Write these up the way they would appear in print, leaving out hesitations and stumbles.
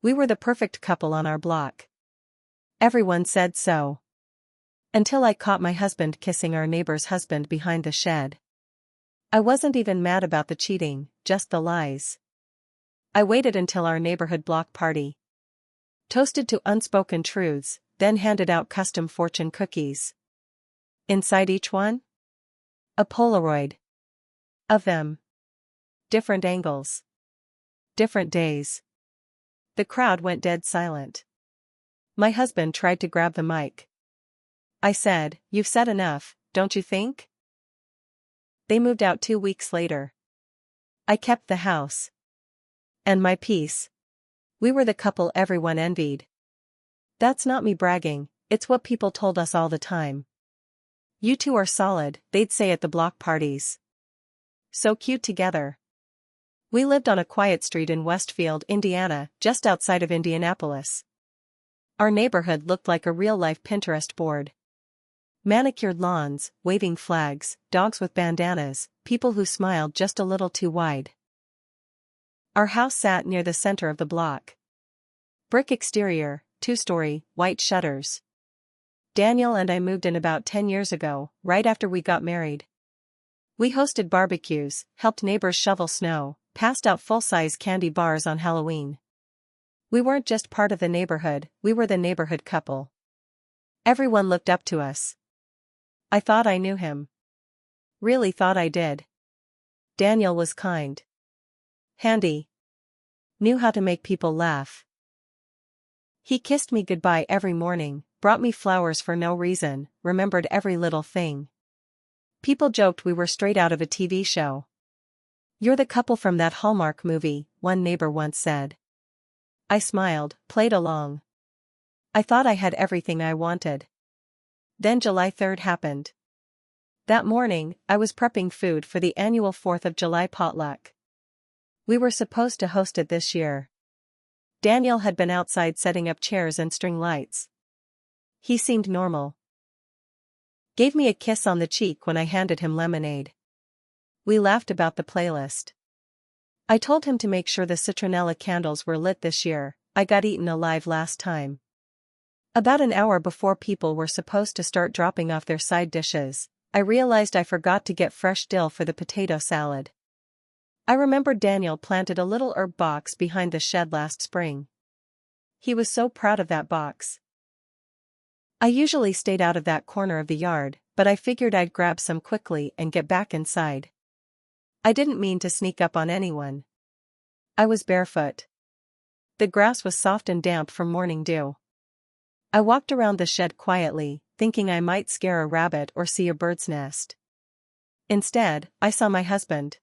We were the perfect couple on our block. Everyone said so. Until I caught my husband kissing our neighbor's husband behind the shed. I wasn't even mad about the cheating, just the lies. I waited until our neighborhood block party. Toasted to unspoken truths, then handed out custom fortune cookies. Inside each one? A Polaroid. Of them. Different angles. Different days. The crowd went dead silent. My husband tried to grab the mic. I said, "You've said enough, don't you think?" They moved out 2 weeks later. I kept the house. And my peace. We were the couple everyone envied. That's not me bragging, it's what people told us all the time. "You two are solid," they'd say at the block parties. "So cute together." We lived on a quiet street in Westfield, Indiana, just outside of Indianapolis. Our neighborhood looked like a real-life Pinterest board. Manicured lawns, waving flags, dogs with bandanas, people who smiled just a little too wide. Our house sat near the center of the block. Brick exterior, 2-story, white shutters. Daniel and I moved in about 10 years ago, right after we got married. We hosted barbecues, helped neighbors shovel snow, passed out full-size candy bars on Halloween. We weren't just part of the neighborhood, we were the neighborhood couple. Everyone looked up to us. I thought I knew him. Really thought I did. Daniel was kind. Handy. Knew how to make people laugh. He kissed me goodbye every morning, brought me flowers for no reason, remembered every little thing. People joked we were straight out of a TV show. "You're the couple from that Hallmark movie," one neighbor once said. I smiled, played along. I thought I had everything I wanted. Then July 3rd happened. That morning, I was prepping food for the annual 4th of July potluck. We were supposed to host it this year. Daniel had been outside setting up chairs and string lights. He seemed normal. Gave me a kiss on the cheek when I handed him lemonade. We laughed about the playlist. I told him to make sure the citronella candles were lit this year. I got eaten alive last time. About an hour before people were supposed to start dropping off their side dishes, I realized I forgot to get fresh dill for the potato salad. I remembered Daniel planted a little herb box behind the shed last spring. He was so proud of that box. I usually stayed out of that corner of the yard, but I figured I'd grab some quickly and get back inside. I didn't mean to sneak up on anyone. I was barefoot. The grass was soft and damp from morning dew. I walked around the shed quietly, thinking I might scare a rabbit or see a bird's nest. Instead, I saw my husband.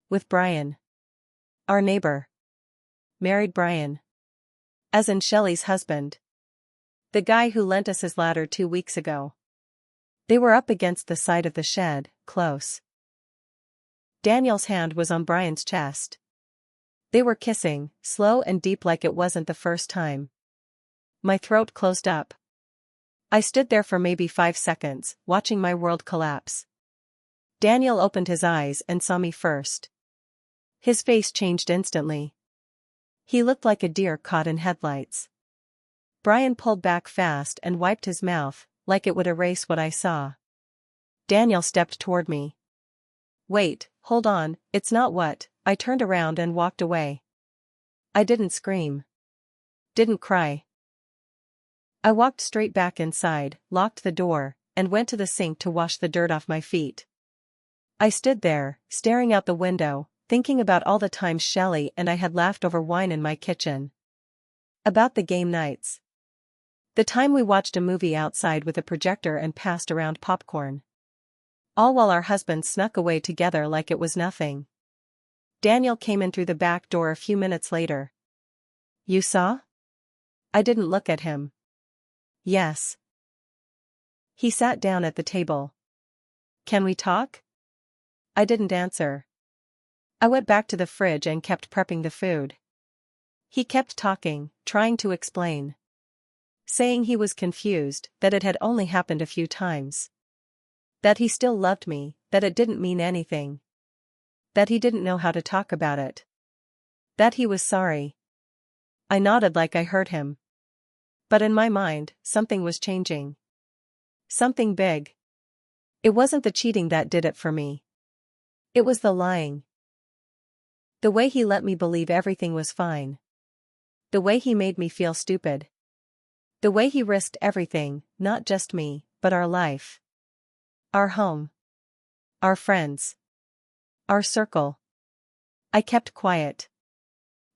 With Brian. Our neighbor. Married Brian. As in Shelley's husband. The guy who lent us his ladder 2 weeks ago. They were up against the side of the shed, close. Daniel's hand was on Brian's chest. They were kissing, slow and deep like it wasn't the first time. My throat closed up. I stood there for maybe 5 seconds, watching my world collapse. Daniel opened his eyes and saw me first. His face changed instantly. He looked like a deer caught in headlights. Brian pulled back fast and wiped his mouth, like it would erase what I saw. Daniel stepped toward me. "Wait, hold on, it's not what." I turned around and walked away. I didn't scream. Didn't cry. I walked straight back inside, locked the door, and went to the sink to wash the dirt off my feet. I stood there, staring out the window, thinking about all the times Shelley and I had laughed over wine in my kitchen. About the game nights. The time we watched a movie outside with a projector and passed around popcorn. All while our husbands snuck away together like it was nothing. Daniel came in through the back door a few minutes later. "You saw?" I didn't look at him. "Yes." He sat down at the table. "Can we talk?" I didn't answer. I went back to the fridge and kept prepping the food. He kept talking, trying to explain. Saying he was confused, that it had only happened a few times. That he still loved me, that it didn't mean anything. That he didn't know how to talk about it. That he was sorry. I nodded like I heard him. But in my mind, something was changing. Something big. It wasn't the cheating that did it for me. It was the lying. The way he let me believe everything was fine. The way he made me feel stupid. The way he risked everything, not just me, but our life. Our home. Our friends. Our circle. I kept quiet.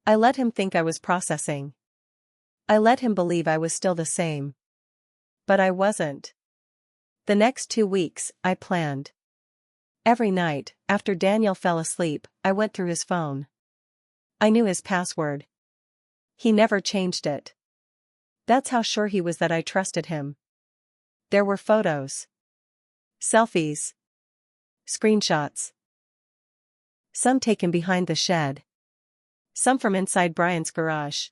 I let him think I was processing. I let him believe I was still the same. But I wasn't. The next 2 weeks, I planned. Every night, after Daniel fell asleep, I went through his phone. I knew his password. He never changed it. That's how sure he was that I trusted him. There were photos. Selfies. Screenshots. Some taken behind the shed. Some from inside Brian's garage.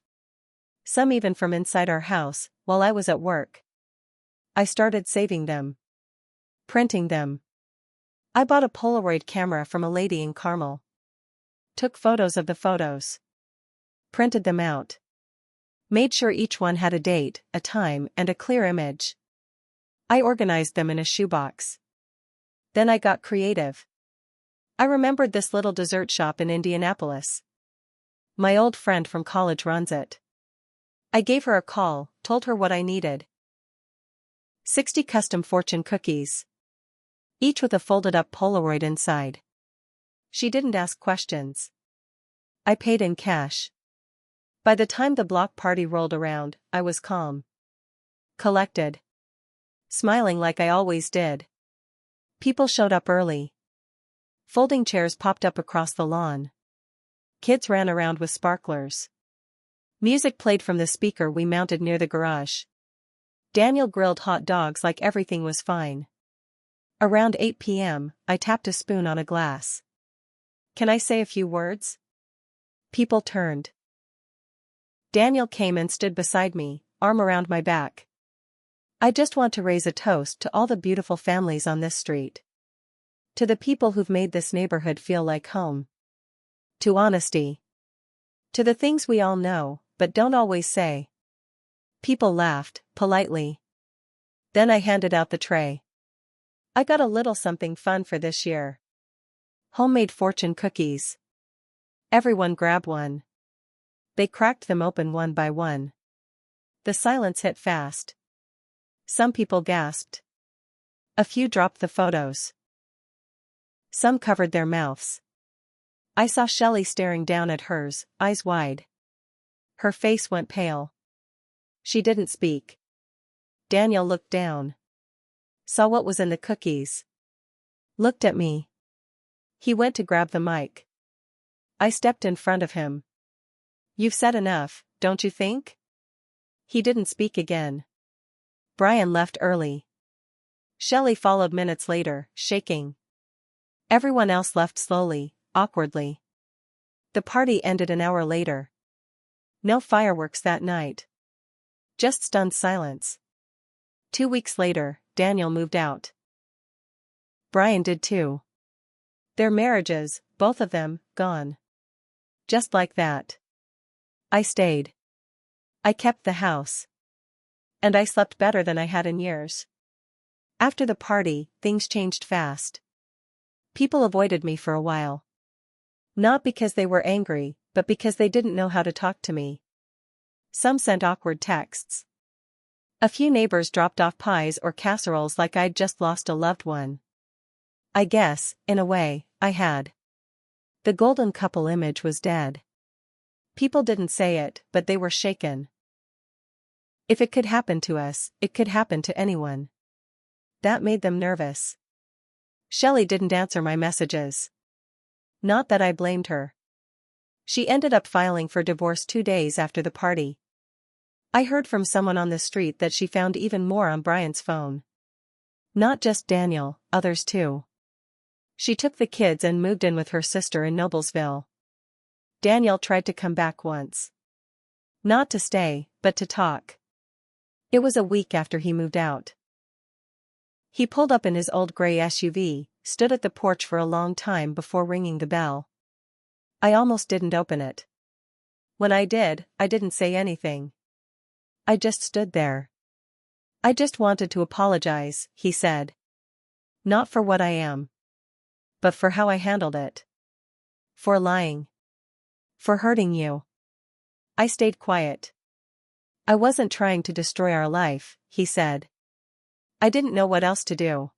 Some even from inside our house, while I was at work. I started saving them. Printing them. I bought a Polaroid camera from a lady in Carmel. Took photos of the photos. Printed them out. Made sure each one had a date, a time, and a clear image. I organized them in a shoebox. Then I got creative. I remembered this little dessert shop in Indianapolis. My old friend from college runs it. I gave her a call, told her what I needed. 60 custom fortune cookies. Each with a folded-up Polaroid inside. She didn't ask questions. I paid in cash. By the time the block party rolled around, I was calm. Collected. Smiling like I always did. People showed up early. Folding chairs popped up across the lawn. Kids ran around with sparklers. Music played from the speaker we mounted near the garage. Daniel grilled hot dogs like everything was fine. Around 8 p.m., I tapped a spoon on a glass. "Can I say a few words?" People turned. Daniel came and stood beside me, arm around my back. "I just want to raise a toast to all the beautiful families on this street. To the people who've made this neighborhood feel like home. To honesty. To the things we all know, but don't always say." People laughed, politely. Then I handed out the tray. "I got a little something fun for this year. Homemade fortune cookies." Everyone grabbed one. They cracked them open one by one. The silence hit fast. Some people gasped. A few dropped the photos. Some covered their mouths. I saw Shelley staring down at hers, eyes wide. Her face went pale. She didn't speak. Daniel looked down. Saw what was in the cookies. Looked at me. He went to grab the mic. I stepped in front of him. "You've said enough, don't you think?" He didn't speak again. Brian left early. Shelley followed minutes later, shaking. Everyone else left slowly, awkwardly. The party ended an hour later. No fireworks that night. Just stunned silence. 2 weeks later, Daniel moved out. Brian did too. Their marriages, both of them, gone. Just like that. I stayed. I kept the house. And I slept better than I had in years. After the party, things changed fast. People avoided me for a while. Not because they were angry, but because they didn't know how to talk to me. Some sent awkward texts. A few neighbors dropped off pies or casseroles like I'd just lost a loved one. I guess, in a way, I had. The golden couple image was dead. People didn't say it, but they were shaken. If it could happen to us, it could happen to anyone. That made them nervous. Shelley didn't answer my messages. Not that I blamed her. She ended up filing for divorce 2 days after the party. I heard from someone on the street that she found even more on Brian's phone. Not just Daniel, others too. She took the kids and moved in with her sister in Noblesville. Daniel tried to come back once. Not to stay, but to talk. It was a week after he moved out. He pulled up in his old gray SUV, stood at the porch for a long time before ringing the bell. I almost didn't open it. When I did, I didn't say anything. I just stood there. I just wanted to apologize, he said. Not for what I am. But for how I handled it. For lying. For hurting you. I stayed quiet. I wasn't trying to destroy our life, he said. I didn't know what else to do.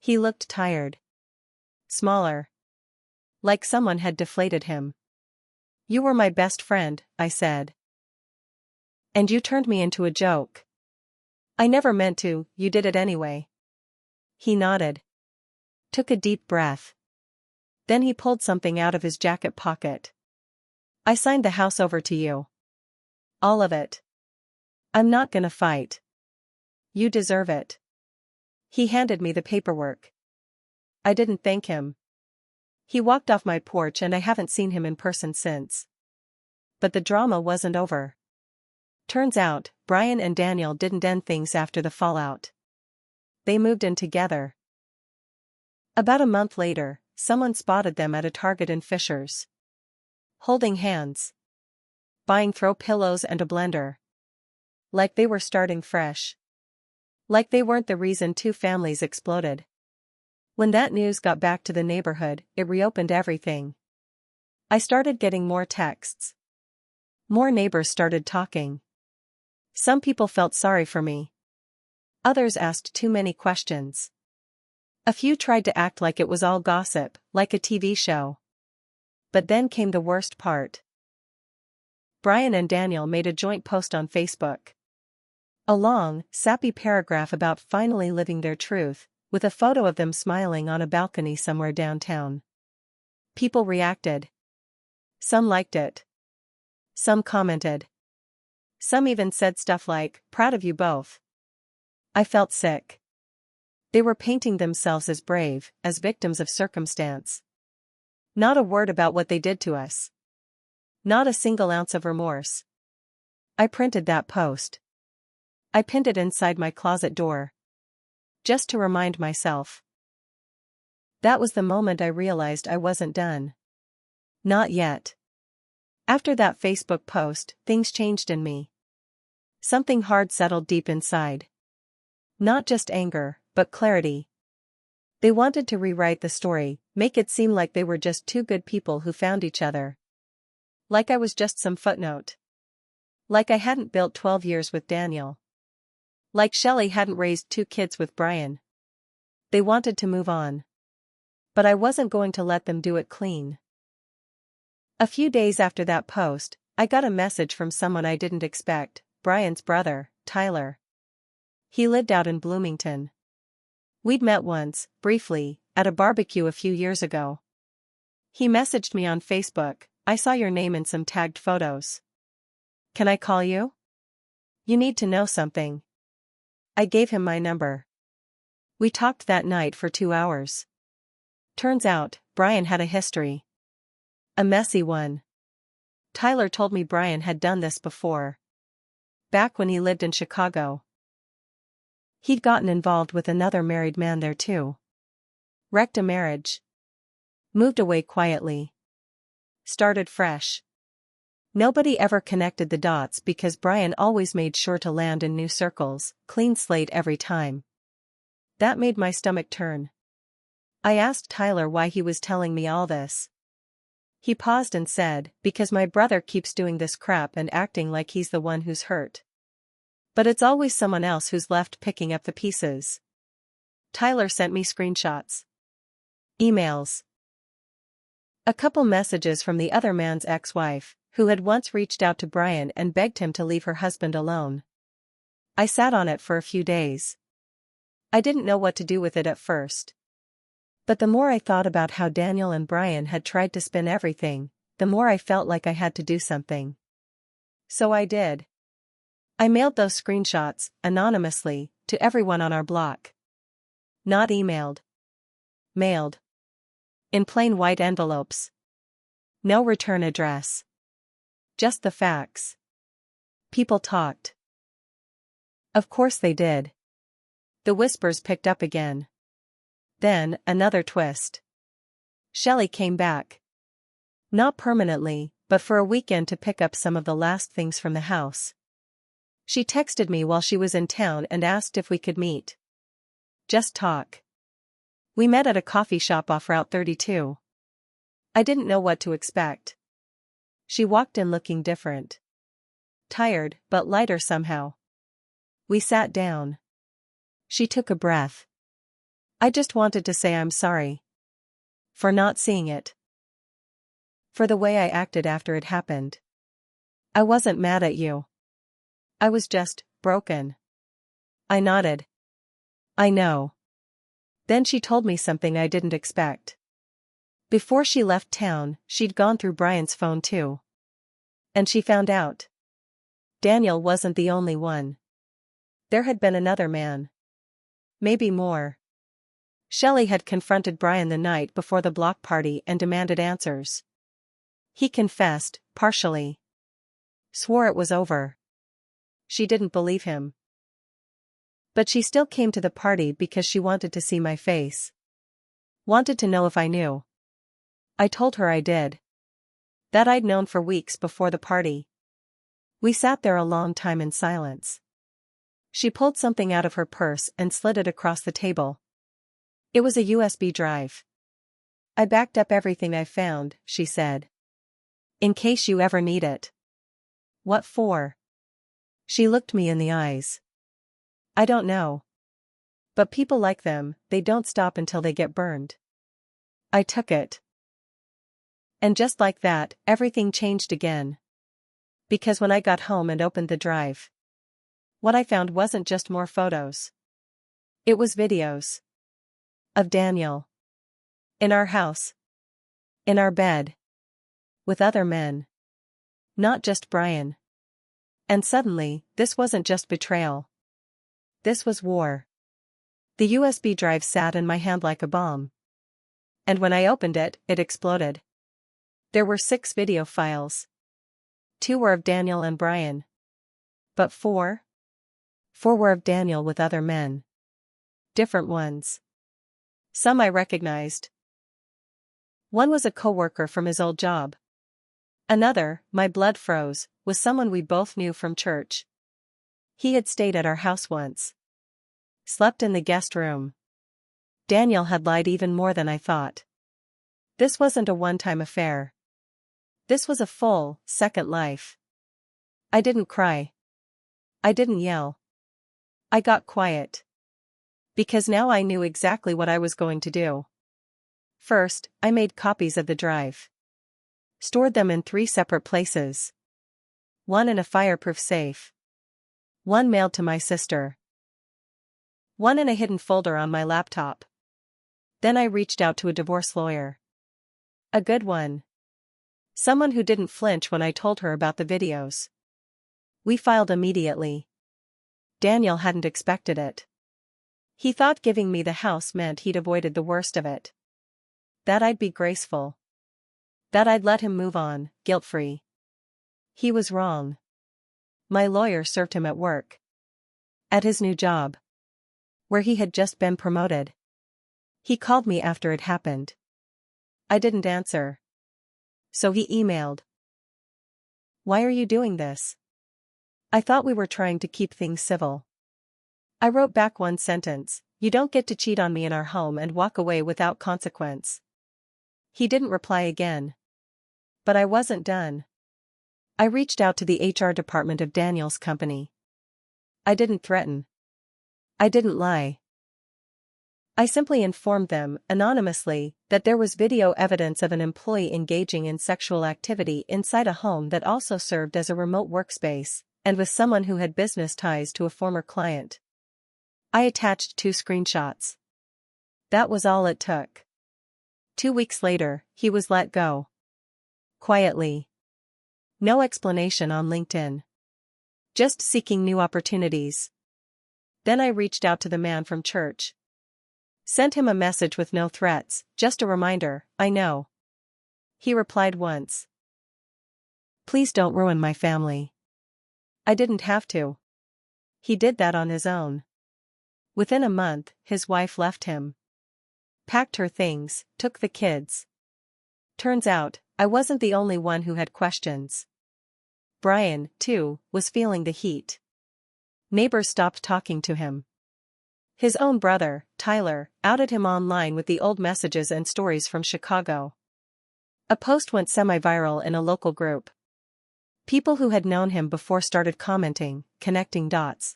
He looked tired. Smaller. Like someone had deflated him. You were my best friend, I said. And you turned me into a joke. I never meant to, you did it anyway. He nodded. Took a deep breath. Then he pulled something out of his jacket pocket. I signed the house over to you. All of it. I'm not gonna fight. You deserve it. He handed me the paperwork. I didn't thank him. He walked off my porch and I haven't seen him in person since. But the drama wasn't over. Turns out, Brian and Daniel didn't end things after the fallout. They moved in together. About a month later, someone spotted them at a Target in Fishers. Holding hands. Buying throw pillows and a blender. Like they were starting fresh. Like they weren't the reason two families exploded. When that news got back to the neighborhood, it reopened everything. I started getting more texts. More neighbors started talking. Some people felt sorry for me. Others asked too many questions. A few tried to act like it was all gossip, like a TV show. But then came the worst part. Brian and Daniel made a joint post on Facebook. A long, sappy paragraph about finally living their truth, with a photo of them smiling on a balcony somewhere downtown. People reacted. Some liked it. Some commented. Some even said stuff like, "Proud of you both." I felt sick. They were painting themselves as brave, as victims of circumstance. Not a word about what they did to us. Not a single ounce of remorse. I printed that post. I pinned it inside my closet door. Just to remind myself. That was the moment I realized I wasn't done. Not yet. After that Facebook post, things changed in me. Something hard settled deep inside. Not just anger, but clarity. They wanted to rewrite the story, make it seem like they were just two good people who found each other. Like I was just some footnote. Like I hadn't built 12 years with Daniel. Like Shelley hadn't raised 2 kids with Brian. They wanted to move on. But I wasn't going to let them do it clean. A few days after that post, I got a message from someone I didn't expect, Brian's brother, Tyler. He lived out in Bloomington. We'd met once, briefly, at a barbecue a few years ago. He messaged me on Facebook, "I saw your name in some tagged photos. Can I call you? You need to know something." I gave him my number. We talked that night for 2 hours. Turns out, Brian had a history. A messy one. Tyler told me Brian had done this before. Back when he lived in Chicago. He'd gotten involved with another married man there too. Wrecked a marriage. Moved away quietly. Started fresh. Nobody ever connected the dots because Brian always made sure to land in new circles, clean slate every time. That made my stomach turn. I asked Tyler why he was telling me all this. He paused and said, "Because my brother keeps doing this crap and acting like he's the one who's hurt. But it's always someone else who's left picking up the pieces." Tyler sent me screenshots. Emails. A couple messages from the other man's ex-wife, who had once reached out to Brian and begged him to leave her husband alone. I sat on it for a few days. I didn't know what to do with it at first. But the more I thought about how Daniel and Brian had tried to spin everything, the more I felt like I had to do something. So I did. I mailed those screenshots, anonymously, to everyone on our block. Not emailed. Mailed. In plain white envelopes. No return address. Just the facts. People talked. Of course they did. The whispers picked up again. Then, another twist. Shelley came back. Not permanently, but for a weekend to pick up some of the last things from the house. She texted me while she was in town and asked if we could meet. Just talk. We met at a coffee shop off Route 32. I didn't know what to expect. She walked in looking different. Tired, but lighter somehow. We sat down. She took a breath. I just wanted to say I'm sorry. For not seeing it. For the way I acted after it happened. I wasn't mad at you. I was just broken. I nodded. I know. Then she told me something I didn't expect. Before she left town, she'd gone through Brian's phone too. And she found out. Daniel wasn't the only one. There had been another man. Maybe more. Shelley had confronted Brian the night before the block party and demanded answers. He confessed, partially. Swore it was over. She didn't believe him. But she still came to the party because she wanted to see my face. Wanted to know if I knew. I told her I did. That I'd known for weeks before the party. We sat there a long time in silence. She pulled something out of her purse and slid it across the table. It was a USB drive. I backed up everything I found, she said. In case you ever need it. What for? She looked me in the eyes. I don't know. But people like them, they don't stop until they get burned. I took it. And just like that, everything changed again. Because when I got home and opened the drive, what I found wasn't just more photos. It was videos. Of Daniel. In our house. In our bed. With other men. Not just Brian. And suddenly, this wasn't just betrayal. This was war. The USB drive sat in my hand like a bomb. And when I opened it, it exploded. There were 6 video files. 2 were of Daniel and Brian. But 4? 4 were of Daniel with other men. Different ones. Some I recognized. One was a coworker from his old job. Another, my blood froze, was someone we both knew from church. He had stayed at our house once. Slept in the guest room. Daniel had lied even more than I thought. This wasn't a one-time affair. This was a full, second life. I didn't cry. I didn't yell. I got quiet. Because now I knew exactly what I was going to do. First, I made copies of the drive. Stored them in 3 separate places. One in a fireproof safe. One mailed to my sister. One in a hidden folder on my laptop. Then I reached out to a divorce lawyer. A good one. Someone who didn't flinch when I told her about the videos. We filed immediately. Daniel hadn't expected it. He thought giving me the house meant he'd avoided the worst of it. That I'd be graceful. That I'd let him move on, guilt-free. He was wrong. My lawyer served him at work. At his new job. Where he had just been promoted. He called me after it happened. I didn't answer. So he emailed. Why are you doing this? I thought we were trying to keep things civil. I wrote back one sentence, you don't get to cheat on me in our home and walk away without consequence. He didn't reply again. But I wasn't done. I reached out to the HR department of Daniel's company. I didn't threaten. I didn't lie. I simply informed them, anonymously, that there was video evidence of an employee engaging in sexual activity inside a home that also served as a remote workspace, and with someone who had business ties to a former client. I attached 2 screenshots. That was all it took. 2 weeks later, he was let go. Quietly. No explanation on LinkedIn. Just seeking new opportunities. Then I reached out to the man from church. Sent him a message with no threats, just a reminder, I know. He replied once. Please don't ruin my family. I didn't have to. He did that on his own. Within a month, his wife left him. Packed her things, took the kids. Turns out, I wasn't the only one who had questions. Brian, too, was feeling the heat. Neighbors stopped talking to him. His own brother, Tyler, outed him online with the old messages and stories from Chicago. A post went semi-viral in a local group. People who had known him before started commenting, connecting dots.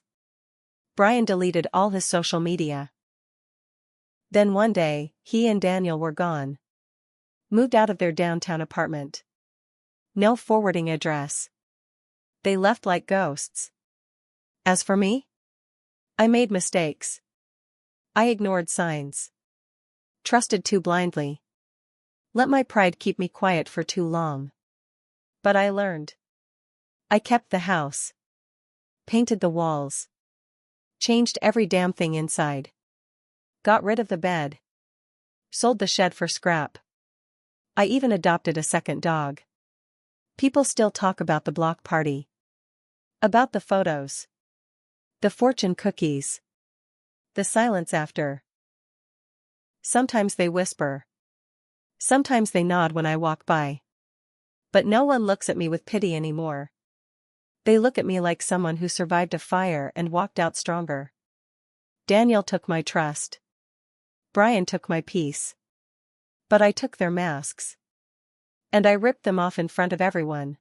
Brian deleted all his social media. Then one day, he and Daniel were gone. Moved out of their downtown apartment. No forwarding address. They left like ghosts. As for me? I made mistakes. I ignored signs. Trusted too blindly. Let my pride keep me quiet for too long. But I learned. I kept the house. Painted the walls. Changed every damn thing inside. Got rid of the bed. Sold the shed for scrap. I even adopted a second dog. People still talk about the block party. About the photos. The fortune cookies. The silence after. Sometimes they whisper. Sometimes they nod when I walk by. But no one looks at me with pity anymore. They look at me like someone who survived a fire and walked out stronger. Daniel took my trust. Brian took my peace. But I took their masks. And I ripped them off in front of everyone.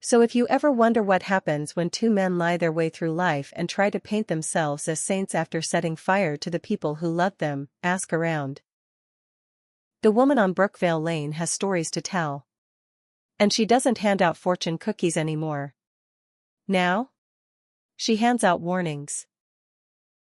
So if you ever wonder what happens when two men lie their way through life and try to paint themselves as saints after setting fire to the people who loved them, ask around. The woman on Brookvale Lane has stories to tell. And she doesn't hand out fortune cookies anymore. Now? She hands out warnings.